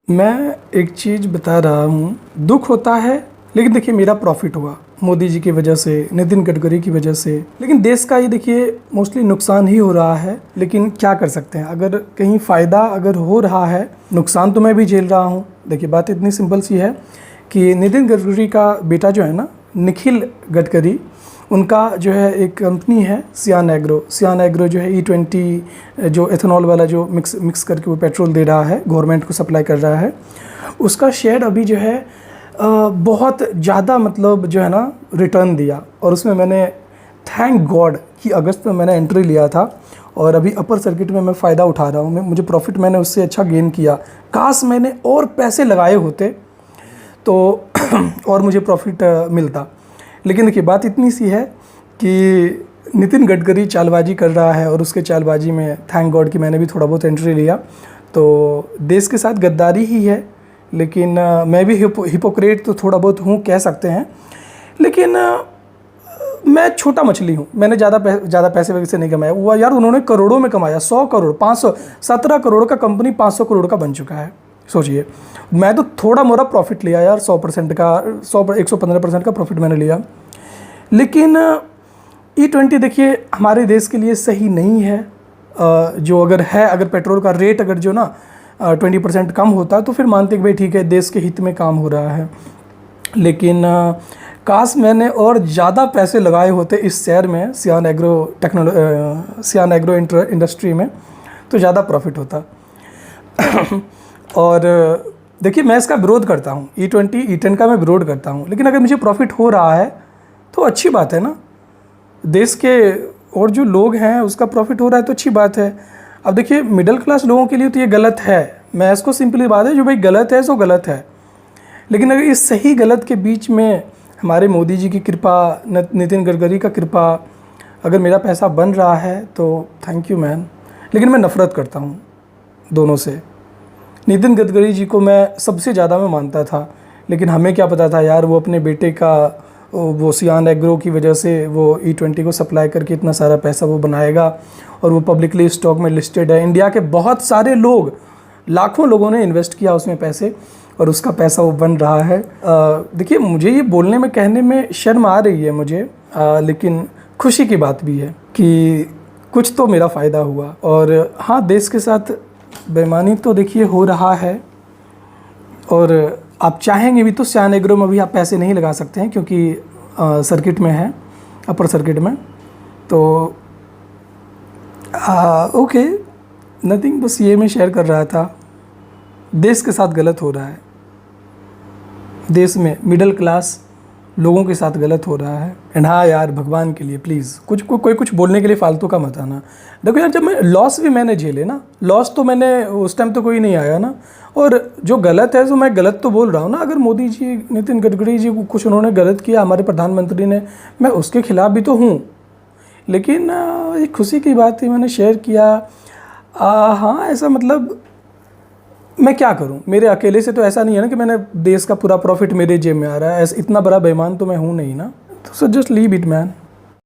मैं एक चीज़ बता रहा हूँ, दुख होता है, लेकिन देखिए मेरा प्रॉफिट हुआ मोदी जी की वजह से, नितिन गडकरी की वजह से। लेकिन देश का ये देखिए मोस्टली नुकसान ही हो रहा है, लेकिन क्या कर सकते हैं। अगर कहीं फ़ायदा अगर हो रहा है, नुकसान तो मैं भी झेल रहा हूँ। देखिए बात इतनी सिंपल सी है कि नितिन गडकरी का बेटा जो है ना, निखिल गडकरी, उनका जो है एक कंपनी है सियान एग्रो जो है E20 जो एथेनॉल वाला जो मिक्स करके वो पेट्रोल दे रहा है, गवर्नमेंट को सप्लाई कर रहा है। उसका शेयर अभी जो है बहुत ज़्यादा मतलब जो है ना रिटर्न दिया, और उसमें मैंने थैंक गॉड कि अगस्त में मैंने एंट्री लिया था और अभी अपर सर्किट में मैं फ़ायदा उठा रहा हूँ। मुझे प्रॉफिट मैंने उससे अच्छा गेन किया। काश मैंने और पैसे लगाए होते तो और मुझे प्रॉफिट मिलता। लेकिन देखिए बात इतनी सी है कि नितिन गडकरी चालबाजी कर रहा है, और उसके चालबाजी में थैंक गॉड कि मैंने भी थोड़ा बहुत एंट्री लिया। तो देश के साथ गद्दारी ही है, लेकिन मैं भी हिपोक्रेट तो थोड़ा बहुत हूँ, कह सकते हैं। लेकिन मैं छोटा मछली हूँ, मैंने ज़्यादा पैसे वैसे नहीं कमाया। वो यार उन्होंने करोड़ों में कमाया, 100 करोड़ 500 17 करोड़ का कंपनी 500 करोड़ का बन चुका है। सोचिए, मैं तो थोड़ा मोड़ा प्रॉफिट लिया यार, 100% का 115% का प्रॉफिट मैंने लिया। लेकिन E20 देखिए हमारे देश के लिए सही नहीं है। जो अगर पेट्रोल का रेट अगर जो ना 20% कम होता तो फिर मानते कि भाई ठीक है, देश के हित में काम हो रहा है। लेकिन काश मैंने और ज़्यादा पैसे लगाए होते इस शेयर में, सियान एग्रो इंडस्ट्री में, तो ज़्यादा प्रॉफिट होता। और देखिए मैं इसका विरोध करता हूँ, E10 का मैं विरोध करता हूँ। लेकिन अगर मुझे प्रॉफिट हो रहा है तो अच्छी बात है ना, देश के और जो लोग हैं उसका प्रॉफिट हो रहा है तो अच्छी बात है। अब देखिए मिडिल क्लास लोगों के लिए तो ये गलत है। मैं इसको सिंपली बात है, जो भाई गलत है सो गलत है। लेकिन अगर इस सही गलत के बीच में हमारे मोदी जी की कृपा, नितिन गडकरी का कृपा, अगर मेरा पैसा बन रहा है तो थैंक यू मैन। लेकिन मैं नफ़रत करता हूँ दोनों से। नितिन गडकरी जी को मैं सबसे ज़्यादा मैं मानता था, लेकिन हमें क्या पता था यार, वो अपने बेटे का वो सियान एग्रो की वजह से वो E20 को सप्लाई करके इतना सारा पैसा वो बनाएगा, और वो पब्लिकली स्टॉक में लिस्टेड है। इंडिया के बहुत सारे लोग, लाखों लोगों ने इन्वेस्ट किया उसमें पैसे, और उसका पैसा वो बन रहा है। देखिए मुझे ये बोलने में, कहने में शर्म आ रही है मुझे, लेकिन खुशी की बात भी है कि कुछ तो मेरा फ़ायदा हुआ। और हाँ, देश के साथ बेईमानी तो देखिए हो रहा है, और आप चाहेंगे भी तो सियान एग्रो में भी आप पैसे नहीं लगा सकते हैं, क्योंकि सर्किट में है, अपर सर्किट में। तो ओके, नथिंग, बस ये मैं शेयर कर रहा था। देश के साथ गलत हो रहा है, देश में मिडिल क्लास लोगों के साथ गलत हो रहा है। एंड हाँ यार, भगवान के लिए प्लीज़ कोई कुछ बोलने के लिए फालतू का मत आना। देखो यार, जब मैं लॉस भी मैंने झेले ना, लॉस तो मैंने उस टाइम तो कोई नहीं आया ना। और जो गलत है तो मैं गलत तो बोल रहा हूँ ना। अगर मोदी जी, नितिन गडकरी जी को कुछ उन्होंने गलत किया, हमारे प्रधानमंत्री ने, मैं उसके खिलाफ़ भी तो हूँ। लेकिन एक खुशी की बात थी, मैंने शेयर किया। हाँ, ऐसा मतलब मैं क्या करूं, मेरे अकेले से तो ऐसा नहीं है ना कि मैंने देश का पूरा प्रॉफिट मेरे जेब में आ रहा है। ऐसा इतना बड़ा बेईमान तो मैं हूं नहीं ना। तो so just leave it man.